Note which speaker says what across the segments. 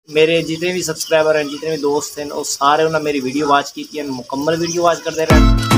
Speaker 1: मेरे जितने भी सब्सक्राइबर हैं, जितने भी दोस्त हैं, वो सारे उन्होंने मेरी वीडियो वॉच की थी, मुकम्मल वीडियो वॉच करते रहे।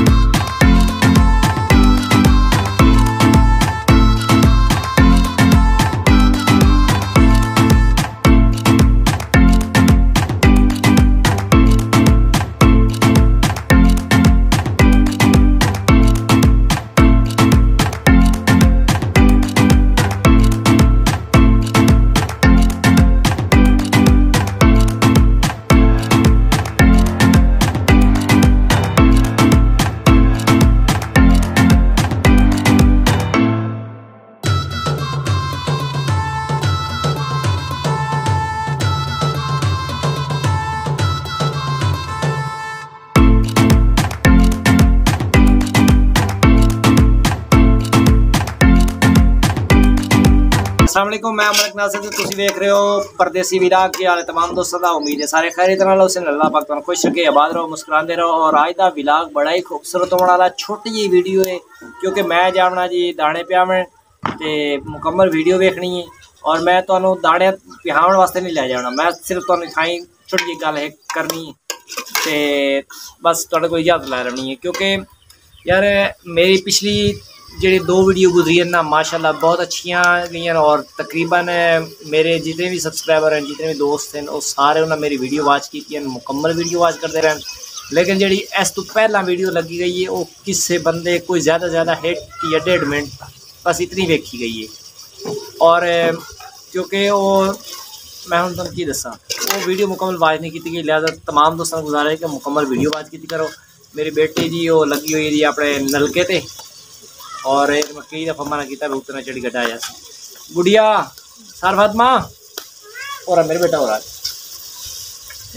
Speaker 1: अस्सलाम वालेकुम, मैं अमरक नासिर ते तुसीं देख रहे हो परदेसी विलाग। की हाल है तमाम दोस्तों का? उम्मीद है सारे खैरियत नाल हो। अल्लाह पाक तुहानू खुश रखे, आबाद रहो, मुस्कुराते रहो। और आज का विलाग बड़ा ही खूबसूरत होने वाला, छोटी जी वीडियो है क्योंकि मैं जाना जी दाने प्यावन ते मुकम्मल वीडियो देखनी है। और मैं तुहानू दाने प्यावन वास्ते नहीं लै जाना, मैं सिर्फ तुहानू खाई छोटी जी गल है करनी ते बस तुहाडे कोल इजाजत लै लेनी है क्योंकि यार मेरी पिछली जी दो वीडियो गुजरी है ना, माशाल्लाह बहुत अच्छियाँ गई। और तकरीबन मेरे जितने भी सब्सक्राइबर हैं, जितने भी दोस्त हैं, वो सारे उन्होंने मेरी वीडियो वॉच की थी, मुकम्मल वीडियो वॉच करते रहे। लेकिन जी इस तो पहला वीडियो लगी गई है वो किसी बंदे कोई ज़्यादा हिट की है 1.5 मिनट बस इतनी वेखी गई है। और क्योंकि वो मैं हूँ तुम की दसा वो वीडियो मुकम्मल वॉच नहीं की गई, लिहाजा तमाम दोस्तों को गुजारिश है कि मुकम्मल वीडियो वॉच की करो। मेरी बेटी जी वो लगी हुई जी अपने नलके ते, और मैं कई दफ़ा मना किया भी उतना चढ़ी घटाया गुड़िया सर फातिमा और मेरे बेटा हो रहा है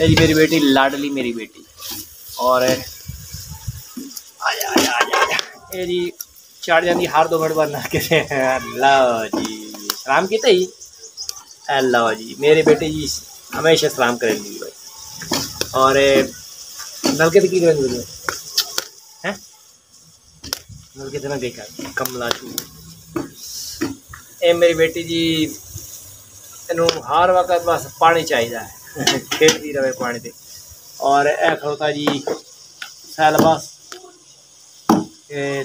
Speaker 1: जी, मेरी बेटी लाडली मेरी बेटी। और आजा आजा आजा ये जी चढ़ जाती हर 2 मिनट बाद नलके से। लो जी सलाम किते ही, लो जी मेरी बेटी जी हमेशा सलाम करेंगी भाई। और नलके की करेंगे हैं कितना देखा कमला चू ए मेरी बेटी जी इनू हर वक्त बस पानी चाहिए है खेलती रहे पानी से। और ए खड़ोता जी सैलबस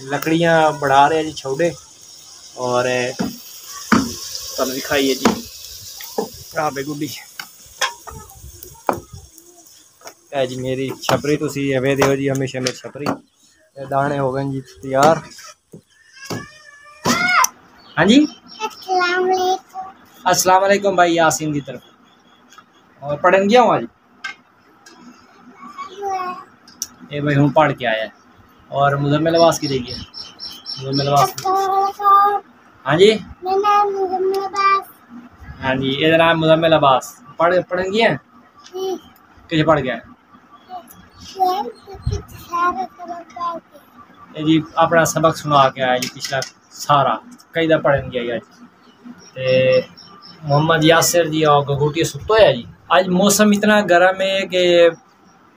Speaker 1: लकड़ियाँ बढ़ा रहे जी छोड़े। और तुम दिखाइए जी बे गुड्डी ए जी मेरी छपरी तुसी एवे दो जी, हमेशा मेरी छपरी। दाने हो गए जी तैयार। हाँ जी अस्सलाम वालेकुम भाई यासीन की तरफ। और पढ़न गया हूँ आज ये भाई हूँ पढ़ के आया। और मुजम्मिल अब्बास की देखिए मुजम्मिल अब्बास। हाँ जी हाँ जी ये नाम मुजम्मिल अब्बास पढ़न गया किसे पढ़ गया जी अपना सबक सुना के आया जी पिछला सारा कई दफा पढ़न गया जी। मोहम्मद यासिर जी और गगूटी सुतो है जी। आज मौसम इतना गर्म है कि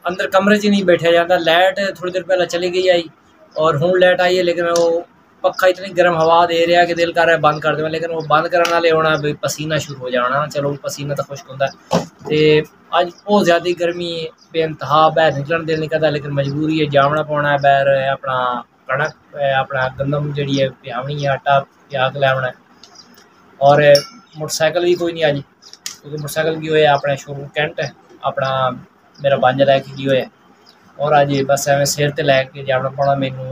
Speaker 1: अंदर कमरे च नहीं बैठा जाता। लाइट थोड़ी देर पहले चली गई आई और हूँ लाइट आई है, लेकिन वो पक्का इतनी गर्म हवा दे रहा है कि दिल कर रहा है बंद कर दें, लेकिन वो बंद करने वाले होना भी पसीना शुरू हो जाना। चलो पसीना तो खुश्क होता है तो अज बहुत ज़्यादा गर्मी बेइंतहा बाहर निकलने दिल नहीं करता, लेकिन मजबूरी है जाना पौना है बाहर। अपना कणक अपना गंदम जी है प्यावनी है आटा प्या के लिया। और मोटरसाइकिल भी कोई नहीं आज क्योंकि मोटरसाइकिल की होया अपने शोरूम कैंट है अपना मेरा बंज लैके की होया। और अज बस एवं सिर ते लैके जाना पौना मैनू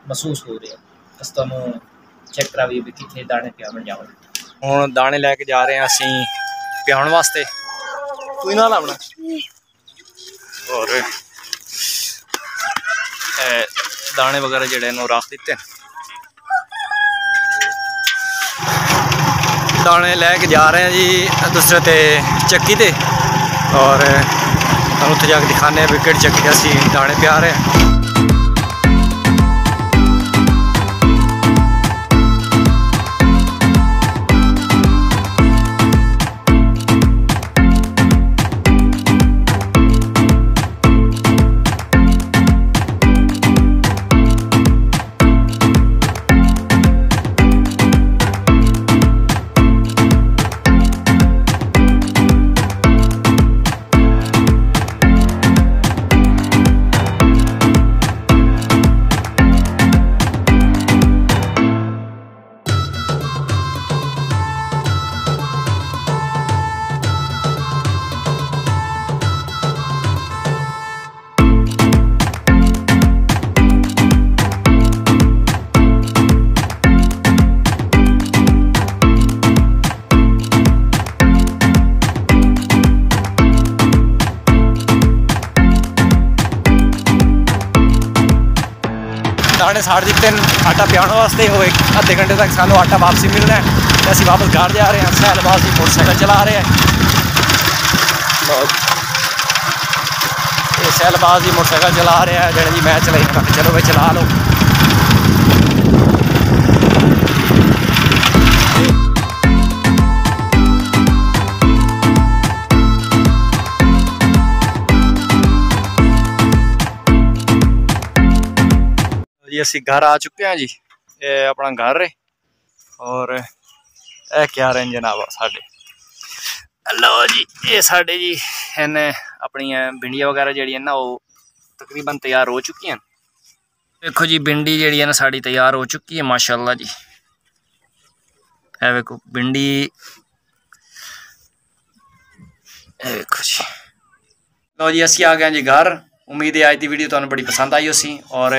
Speaker 1: महसूस हो रहा। बस तुहानू चेक करा भी कितने दाने प्यावन जावन। हुण दाने लैके जा रहे हैं असीं प्याउण वास्ते, कोई ना लावना। और दाने वगैरह जड़े रख दिते, दाने लैके जा रहे हैं जी दूसरे ते चक्की ते। और उत्थे जाके दिखाने भी कि चक्की असीं दाने प्या रहे हैं। दाने साड़ दिते आटा पियाने वास्ते। हो अद्धे घंटे तक सानू आटा वापसी मिलना है तो असीं वापस घर जा रहे हैं। शहलबाज जी मोटरसाइकिल चला रहे हैं। ये शहलबाज जी मोटरसाइकिल चला रहे हैं जेड़े जी मैं चलाई ना, चलो भाई चला लो। जी असी घर आ चुके हैं जी, ये अपना घर है और यह क्या रहे जनाब साढ़े। लो जी ये साढ़े जी इन्हें अपनी भिंडियां वगैरह जी ना वो तकरीबन तैयार हो चुकी हैं। देखो जी भिंडी जी है ना साड़ी तैयार हो चुकी है माशाल्लाह जी। है देखो भिंडी, देखो जी। लो जी असी आ गए जी घर। उम्मीद है आज की वीडियो तुहानू बड़ी पसंद आई होसी और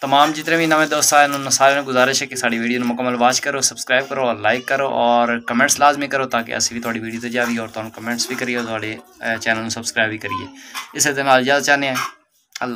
Speaker 1: तमाम जितने भी नवे दोस्त आए उन्होंने सारे गुजारिश है कि साड़ी वीडियो मुकम्मल वॉच करो, सब्सक्राइब करो और लाइक करो और कमेंट्स लाजमी करो ताकि असी भी थोड़ी वीडियो तो जावी और तुहानू कमेंट्स भी करिए, थोड़े चैनल सब्सक्राइब भी करिए। इस दे नाल इजाज़त चाहते हैं। अल्लाह।